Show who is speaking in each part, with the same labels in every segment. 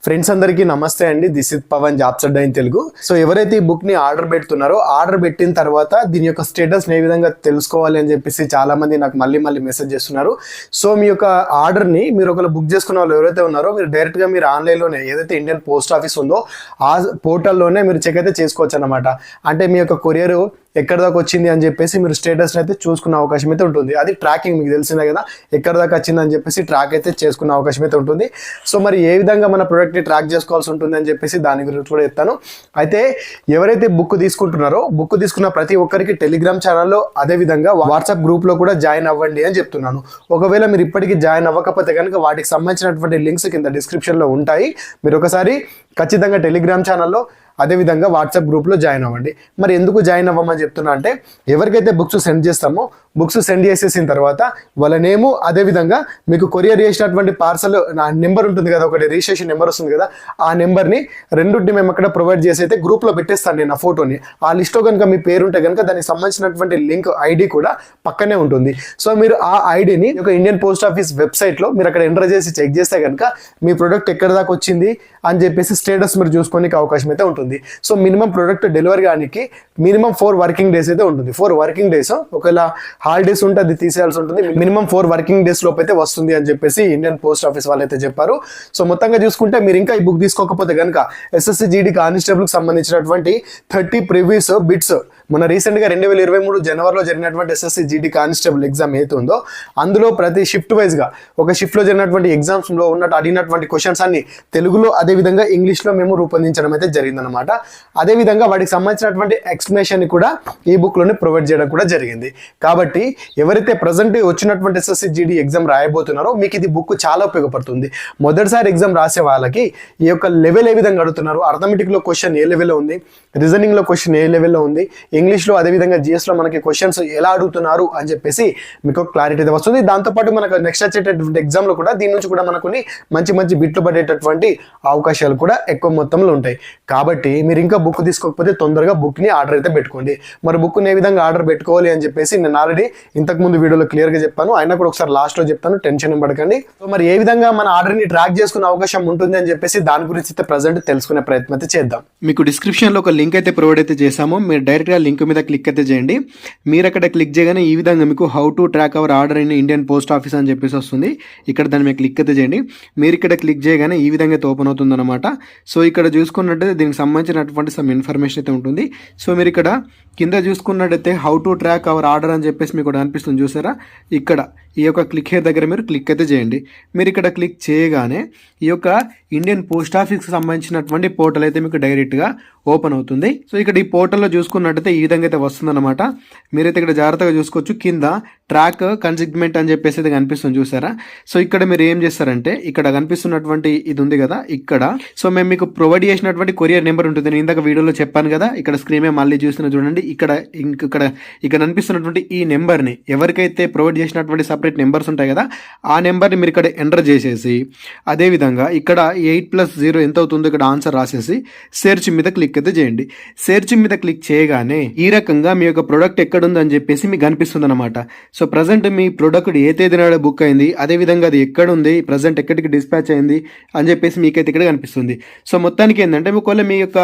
Speaker 1: Friends అందరికీ నమస్తే అండి. This is Pavan jobs Adda in Telugu. So ఎవరైతే ఈ బుక్ ని ఆర్డర్ పెడుతున్నారో ఆర్డర్ పెట్టిన తర్వాత దీని యొక్క స్టేటస్ ఏ విధంగా తెలుసుకోవాలి అని చెప్పేసి చాలా మంది నాకు మళ్ళీ మెసేజ్ చేస్తున్నారు. సో మీ యొక్క ఆర్డర్ ని మీరు ఒకవేళ బుక్ చేసుకున్న వాళ్ళు ఎవరైతే ఉన్నారో మీరు డైరెక్ట్ గా మీరు ఆన్లైన్ లోనే ఏదైతే ఇండియన్ పోస్ట్ ఆఫీస్ ఉందో ఆ పోర్టల్లోనే మీరు చెక్ అయితే చేసుకోవచ్చు అనమాట. అంటే మీ యొక్క కొరియర్ ఎక్కడ దాకా వచ్చింది అని చెప్పేసి మీరు స్టేటస్ అయితే చూసుకునే అవకాశం అయితే ఉంటుంది. అది ట్రాకింగ్ మీకు తెలిసిందే కదా, ఎక్కడ దాకా వచ్చింది అని చెప్పేసి ట్రాక్ అయితే చేసుకునే అవకాశం అయితే ఉంటుంది. సో మరి ఏ విధంగా మన ప్రొడక్ట్ని ట్రాక్ చేసుకోవాల్సి ఉంటుంది అని చెప్పేసి దాని గురించి కూడా చెప్తాను. అయితే ఎవరైతే బుక్ తీసుకుంటున్నారో బుక్ తీసుకున్న ప్రతి ఒక్కరికి టెలిగ్రామ్ ఛానల్లో అదేవిధంగా వాట్సాప్ గ్రూప్లో కూడా జాయిన్ అవ్వండి అని చెప్తున్నాను. ఒకవేళ మీరు ఇప్పటికీ జాయిన్ అవ్వకపోతే కనుక వాటికి సంబంధించినటువంటి లింక్స్ కింద డిస్క్రిప్షన్లో ఉంటాయి. మీరు ఒకసారి ఖచ్చితంగా టెలిగ్రామ్ ఛానల్లో అదేవిధంగా వాట్సాప్ గ్రూప్లో జాయిన్ అవ్వండి. మరి ఎందుకు జాయిన్ అవ్వమని చెప్తున్నా అంటే ఎవరికైతే బుక్స్ సెండ్ చేస్తామో బుక్స్ సెండ్ చేసేసిన తర్వాత వాళ్ళ నేము అదేవిధంగా మీకు కొరియర్ చేసినటువంటి పార్సల్ నా నెంబర్ ఉంటుంది కదా, ఒకటి రిజిస్ట్రేషన్ నెంబర్ వస్తుంది కదా, ఆ నెంబర్ని రెండుంటి మేము అక్కడ ప్రొవైడ్ చేసి అయితే గ్రూప్లో పెట్టేస్తాను నేను ఆ ఫోటోని. ఆ లిస్ట్లో కనుక మీ పేరు ఉంటే కనుక దానికి సంబంధించినటువంటి లింక్ ఐడి కూడా పక్కనే ఉంటుంది. సో మీరు ఆ ఐడిని ఒక ఇండియన్ పోస్ట్ ఆఫీస్ వెబ్సైట్లో మీరు అక్కడ ఎంటర్ చేసి చెక్ చేస్తే కనుక మీ ప్రొడక్ట్ ఎక్కడ దాకా వచ్చింది అని చెప్పేసి స్టేటస్ మీరు చూసుకోనికి అవకాశం అయితే ఉంటుంది. సో మినిమం ప్రొడక్ట్ డెలివరీ కానీ మినిమం 4 వర్కింగ్ డేస్ అయితే ఉంటుంది. 4 వర్కింగ్ డేస్, ఒకవేళ హాలిడేస్ ఉంటే అది తీసేయాల్సి ఉంటుంది. మినిమం 4 వర్కింగ్ డేస్ లోపు అయితే వస్తుంది అని చెప్పేసి ఇండియన్ పోస్ట్ ఆఫీస్ వాళ్ళు అయితే చెప్పారు. సో మొత్తంగా చూసుకుంటే మీరు ఇంకా ఈ బుక్ తీసుకోకపోతే కనుక ఎస్ఎస్సి జీడీ కానిస్టేబుల్కి సంబంధించినటువంటి 30 ప్రీవియస్ బిట్స్ మన రీసెంట్గా 2023 జనవరిలో జరిగినటువంటి ఎస్ఎస్సి జీడీ కానిస్టేబుల్ ఎగ్జామ్ ఏది ఉందో అందులో ప్రతి షిఫ్ట్ వైజ్గా ఒక షిఫ్ట్లో జరిగినటువంటి ఎగ్జామ్స్లో ఉన్నట్టు అడిగినటువంటి క్వశ్చన్స్ అన్ని తెలుగులో అదేవిధంగా ఇంగ్లీష్లో మేము రూపొందించడం అయితే జరిగిందనమాట. అదేవిధంగా వాటికి సంబంధించినటువంటి ఎక్స్ప్లెనేషన్ కూడా ఈ బుక్లోనే ప్రొవైడ్ చేయడం కూడా జరిగింది. కాబట్టి ఎవరైతే ప్రజెంట్ వచ్చినటువంటి ఎస్ఎస్సి జీడీ ఎగ్జామ్ రాయబోతున్నారో మీకు ఇది బుక్ చాలా ఉపయోగపడుతుంది. మొదటిసారి ఎగ్జామ్ రాసే వాళ్ళకి ఈ యొక్క లెవెల్ ఏ విధంగా అడుగుతున్నారు, అర్థమెటిక్లో క్వశ్చన్ ఏ లెవెల్లో ఉంది, రీజనింగ్లో క్వశ్చన్ ఏ లెవెల్లో ఉంది, ఇంగ్లీష్లో అదేవిధంగా జిఎస్లో మనకి క్వశ్చన్స్ ఎలా అడుగుతున్నారు అని చెప్పేసి మీకు క్లారిటీ అయితే వస్తుంది. దాంతోపాటు మనకు నెక్స్ట్ వచ్చేటటువంటి ఎగ్జామ్లో కూడా దీని నుంచి కూడా మనకు మంచి బిట్లు పడేటటువంటి అవకాశాలు కూడా ఎక్కువ మొత్తంలో ఉంటాయి. కాబట్టి మీరు ఇంకా బుక్ తీసుకోకపోతే తొందరగా బుక్ని ఆర్డర్ అయితే పెట్టుకోండి. మరి బుక్ని ఏ విధంగా ఆర్డర్ పెట్టుకోవాలి అని చెప్పేసి నేను ఆల్రెడీ ఇంతకుముందు వీడియోలో క్లియర్గా చెప్పాను, అయినా కూడా ఒకసారి లాస్ట్లో చెప్తాను, టెన్షన్ పడకండి. సో మరి ఏ విధంగా మన ఆర్డర్ని ట్రాక్ చేసుకునే అవకాశం ఉంటుంది అని చెప్పేసి దాని గురించి అయితే ప్రజెంట్ తెలుసుకునే ప్రయత్నం అయితే చేద్దాం.
Speaker 2: మీకు డిస్క్రిప్షన్లో ఒక లింక్ అయితే ప్రొవైడ్ అయితే చేసాము. మీరు డైరెక్ట్గా లింక్ మీద క్లిక్ అయితే చేయండి. మీరు అక్కడ క్లిక్ చేయగానే ఈ విధంగా మీకు how to track our order in Indian post office అని చెప్పేసి వస్తుంది. ఇక్కడ దాన్ని మీరు క్లిక్ అయితే చేయండి. మీరు ఇక్కడ క్లిక్ చేయగానే ఈ విధంగా అయితే ఓపెన్ అవుతుంది అనమాట. సో ఇక్కడ చూసుకున్నట్టయితే దీనికి సంబంధించినటువంటి సమ్ ఇన్ఫర్మేషన్ అయితే ఉంటుంది. సో మీరు ఇక్కడ కింద చూసుకున్నట్టయితే how to track our order అని చెప్పేసి మీకు అనిపిస్తుంది చూసారా, ఇక్కడ ఈ యొక్క క్లిక్ హెయిర్ దగ్గర మీరు క్లిక్ అయితే చేయండి. మీరు ఇక్కడ క్లిక్ చేయగానే ఈ యొక్క ఇండియన్ పోస్ట్ ఆఫీస్కి సంబంధించినటువంటి పోర్టల్ అయితే మీకు డైరెక్ట్గా ఓపెన్ అవుతుంది. సో ఇక్కడ ఈ పోర్టల్లో చూసుకున్నట్టయితే ఈ విధంగా అయితే వస్తుందన్నమాట. మీరైతే ఇక్కడ జాగ్రత్తగా చూసుకోవచ్చు. కింద ట్రాక్ కన్సిగ్మెంట్ అని చెప్పేసి అయితే కనిపిస్తుంది చూసారా. సో ఇక్కడ మీరు ఏం చేస్తారంటే ఇక్కడ కనిపిస్తున్నటువంటి ఇది ఉంది కదా, ఇక్కడ సో మేము మీకు ప్రొవైడ్ చేసినటువంటి కొరియర్ నెంబర్ ఉంటుంది. నేను ఇందాక వీడియోలో చెప్పాను కదా, ఇక్కడ స్క్రీన్ మీద మళ్ళీ చూస్తున్నా చూడండి. ఇక్కడ అనిపిస్తున్నటువంటి ఈ నెంబర్ని ఎవరికైతే ప్రొవైడ్ చేసినటువంటి సపరేట్ నెంబర్స్ ఉంటాయి కదా, ఆ నెంబర్ని మీరు ఇక్కడ ఎంటర్ చేసేసి అదేవిధంగా ఇక్కడ 8+0 ఎంత అవుతుందో ఇక్కడ ఆన్సర్ రాసేసి సెర్చ్ మీద క్లిక్ అయితే చేయండి. సెర్చ్ మీద క్లిక్ చేయగానే ఈ రకంగా మీ యొక్క ప్రొడక్ట్ ఎక్కడుందని చెప్పేసి మీకు కనిపిస్తుంది అనమాట. సో ప్రజెంట్ మీ ప్రొడక్ట్ ఏ తేదీన బుక్ అయింది, అదేవిధంగా అది ఎక్కడ ఉంది, ప్రజెంట్ ఎక్కడికి డిస్పాచ్ అయింది అని చెప్పేసి మీకైతే ఇక్కడ కనిపిస్తుంది. సో మొత్తానికి ఏంటంటే ఒకవేళ మీ యొక్క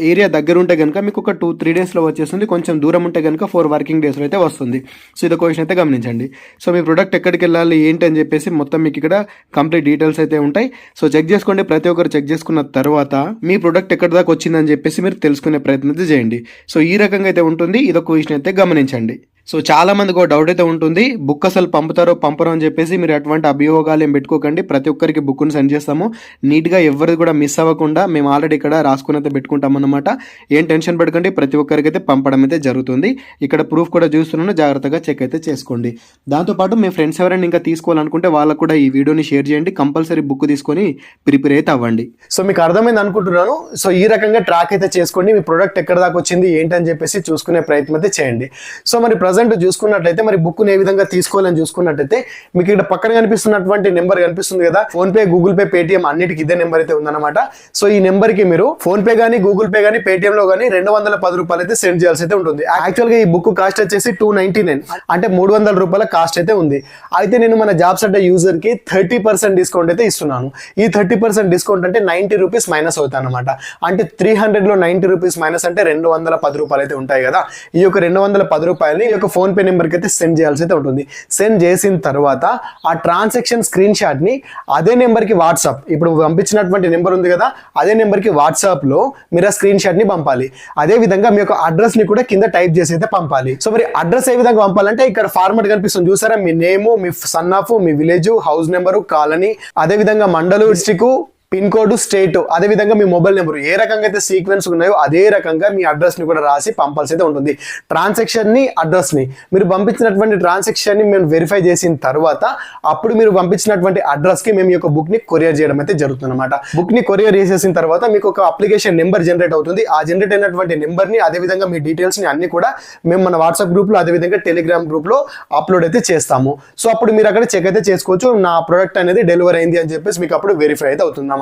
Speaker 2: ఏరియా దగ్గర ఉంటే కనుక మీకు ఒక 2-3 డేస్లో వచ్చేస్తుంది. కొంచెం దూరం ఉంటే కనుక 4 వర్కింగ్ డేస్లో అయితే వస్తుంది. సో ఇది క్వశ్చన్ అయితే గమనించండి. సో మీ ప్రొడక్ట్ ఎక్కడికి వెళ్ళాలి ఏంటి అని చెప్పేసి మొత్తం మీకు ఇక్కడ కంప్లీట్ డీటెయిల్స్ అయితే ఉంటాయి. సో చెక్ చేసుకోండి. ప్రతి ఒక్కరు చెక్ చేసుకున్న తర్వాత మీ ప్రొడక్ట్ ఎక్కడి దాకా వచ్చిందని చెప్పేసి మీరు తెలుసుకునే ప్రయత్నం అయితే చేయండి. సో ఈ రకంగా అయితే ఉంటుంది. ఇదొక విషయం అయితే గమనించండి. సో చాలా మందికి ఒక డౌట్ అయితే ఉంటుంది, బుక్ అసలు పంపుతారో పంపరో అని చెప్పేసి. మీరు అటువంటి అభియోగాలు ఏం పెట్టుకోకండి. ప్రతి ఒక్కరికి బుక్ను సెండ్ చేస్తాము నీట్గా, ఎవరిది కూడా మిస్ అవ్వకుండా. మేము ఆల్రెడీ ఇక్కడ రాసుకుని అయితే పెట్టుకుంటాం అన్నమాట. ఏం టెన్షన్ పడకండి, ప్రతి ఒక్కరికి అయితే పంపడం అయితే జరుగుతుంది. ఇక్కడ ప్రూఫ్ కూడా చూస్తున్నాను, జాగ్రత్తగా చెక్ అయితే చేసుకోండి. దాంతోపాటు మీ ఫ్రెండ్స్ ఎవరైనా ఇంకా తీసుకోవాలనుకుంటే వాళ్ళకు కూడా ఈ వీడియోని షేర్ చేయండి. కంపల్సరీ బుక్ తీసుకొని ప్రిపేర్ అయితే అవ్వండి.
Speaker 1: సో మీకు అర్థమైంది అనుకుంటున్నాను. సో ఈ రకంగా ట్రాక్ అయితే చేసుకోండి. మీ ప్రొడక్ట్ ఎక్కడ దాకా వచ్చింది ఏంటని చెప్పేసి చూసుకునే ప్రయత్నం అయితే చేయండి. సో మరి ప్రజెంట్ చూసుకున్నట్లయితే మరి బుక్ ఏ విధంగా తీసుకోవాలని చూసుకున్నట్లయితే మీకు ఇక్కడ పక్కన కనిపిస్తున్నటువంటి నెంబర్ కనిపిస్తుంది కదా, phone pay, Google pay, Paytm అన్నిటికీ ఇదే నెంబర్ అయితే ఉందన్నమాట. సో ఈ నెంబర్ కి మీరు ఫోన్ పే గానీ, గూగుల్ పే గానీ, పేటిఎం లో గానీ 210 రూపాయలు అయితే సెండ్ చేయాల్సి అయితే ఉంటుంది. యాక్చువల్ గా ఈ బుక్ కాస్ట్ వచ్చేసి 299, అంటే 300 రూపాయల కాస్ట్ అయితే ఉంది. అయితే నేను మన జాబ్స్ అడ్డా యూజర్ కి 30% డిస్కౌంట్ అయితే ఇస్తున్నాను. ఈ 30% డిస్కౌంట్ అంటే 90 రూపీస్ మైనస్ అవుతాయి అనమాట. అంటే 300 లో 90 రూపీస్ మైనస్ అంటే 210 రూపాయలు అయితే ఉంటాయి కదా. ఈ యొక్క 210 రూపాయలని ఈ యొక్క ఫోన్ పే నెంబర్ కి అయితే సెండ్ చేయాల్సి అయితే ఉంటుంది. సెండ్ చేసిన తర్వాత ఆ ట్రాన్సాక్షన్ స్క్రీన్ షాట్ ని అదే నెంబర్ కి వాట్సాప్, ఇప్పుడు పంపించినటువంటి నెంబర్ ఉంది కదా, అదే నెంబర్ కి వాట్సాప్ లో మీరు ఆ స్క్రీన్ షాట్ ని పంపాలి. అదే విధంగా మీ యొక్క అడ్రస్ ని కూడా కింద టైప్ చేసి అయితే పంపాలి. సో మరి అడ్రస్ ఏ విధంగా పంపాలంటే ఇక్కడ ఫార్మాట్ కనిపిస్తుంది చూసారా, మీ నేము, మీ సన్ ఆఫ్, మీ విలేజ్, హౌస్ నెంబరు, కాలనీ, అదే విధంగా mandal, district, pin code, state, అదే విధంగా మీ మొబైల్ నెంబర్ ఏ రకంగా అయితే సీక్వెన్స్ ఉన్నాయో అదే రకంగా మీ అడ్రస్ ని కూడా రాసి పంపాల్సి అయితే ఉంటుంది. ట్రాన్సాక్షన్ ని, అడ్రస్ ని, మీరు పంపించినటువంటి ట్రాన్సాక్షన్ ని మేము వెరిఫై చేసిన తర్వాత అప్పుడు మీరు పంపించినటువంటి అడ్రస్ కి మేము ఈ యొక్క బుక్ ని కొరియర్ చేయడం అయితే జరుగుతుంది అనమాట. బుక్ ని కొరియర్ చేసేసిన తర్వాత మీకు ఒక అప్లికేషన్ నెంబర్ జనరేట్ అవుతుంది. ఆ జనరేట్ అయినటువంటి నెంబర్ ని, అదే విధంగా మీ డీటెయిల్స్ ని అన్ని కూడా మేము మన వాట్సాప్ గ్రూప్ లో, అదే విధంగా టెలిగ్రామ్ గ్రూప్ లో అప్లోడ్ అయితే చేస్తాము. సో అప్పుడు మీరు అక్కడ చెక్ అయితే చేసుకోవచ్చు, నా ప్రొడక్ట్ అనేది డెలివరీ అయింది అని చెప్పేసి మీకు అప్పుడు వెరిఫై అయితే అవుతుంది.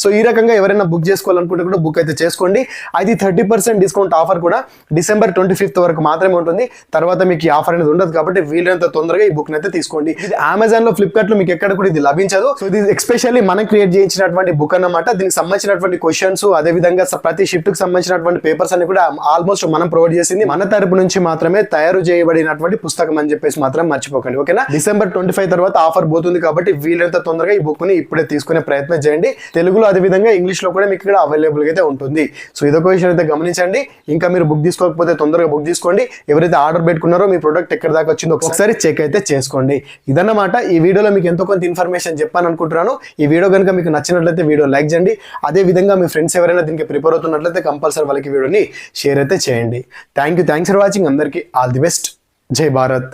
Speaker 1: సో ఈ రకంగా ఎవరైనా బుక్ చేసుకోవాలనుకుంటే కూడా బుక్ అయితే చేసుకోండి. అది 30% డిస్కౌంట్ ఆఫర్ కూడా డిసెంబర్ 25 వరకు మాత్రమే ఉంటుంది. తర్వాత మీకు ఈ ఆఫర్ అనేది ఉండదు. కాబట్టి వీలైనంత తొందరగా ఈ బుక్ అయితే తీసుకోండి. ఇది అమెజాన్ లో, ఫ్లిప్కార్ట్ లో మీకు ఎక్కడ కూడా ఇది లభించదు. సో ఇది ఎస్పెషల్లీ మనం క్రియేట్ చేయించినటువంటి బుక్ అన్నమాట. దీనికి సంబంధించినటువంటి క్వశ్చన్స్, అదే విధంగా ప్రతి షిఫ్ట్ కి సంబంధించినటువంటి పేపర్స్ అన్ని కూడా ఆల్మోస్ట్ మనం ప్రొవైడ్ చేసింది మన తరపు నుంచి మాత్రమే తయారు చేయబడినటువంటి పుస్తకం అని చెప్పేసి మాత్రం మర్చిపోకండి. ఓకేనా, డిసెంబర్ 25 తర్వాత ఆఫర్ పోతుంది కాబట్టి వీలైనంత తొందరగా ఈ బుక్ ని ఇప్పుడే తీసుకునే ప్రయత్నం చేయండి. తెలుగులో, అదే విధంగా ఇంగ్లీష్ లో కూడా మీకు ఇక్కడ అవైలబుల్ అయితే ఉంటుంది. సో ఇదొక విషయం అయితే గమనించండి. ఇంకా మీరు బుక్ తీసుకోకపోతే తొందరగా బుక్ తీసుకోండి. ఎవరైతే ఆర్డర్ పెట్టుకున్నారో మీ ప్రొడక్ట్ ఎక్కడ దాకా వచ్చిందో ఒకసారి చెక్ అయితే చేసుకోండి. ఇదన్నమాట ఈ వీడియోలో మీకు ఎంతో కొంత ఇన్ఫర్మేషన్ చెప్పాను అనుకుంటున్నాను. ఈ వీడియో కనుక మీకు నచ్చినట్లయితే వీడియో లైక్ చేయండి. అదే విధంగా మీ ఫ్రెండ్స్ ఎవరైనా దీనికి ప్రిపేర్ అవుతున్నట్లయితే కంపల్సరీ వాళ్ళకి వీడియోని షేర్ అయితే చేయండి. Thanks for watching. అందరికీ ఆల్ ది బెస్ట్. జై భారత్.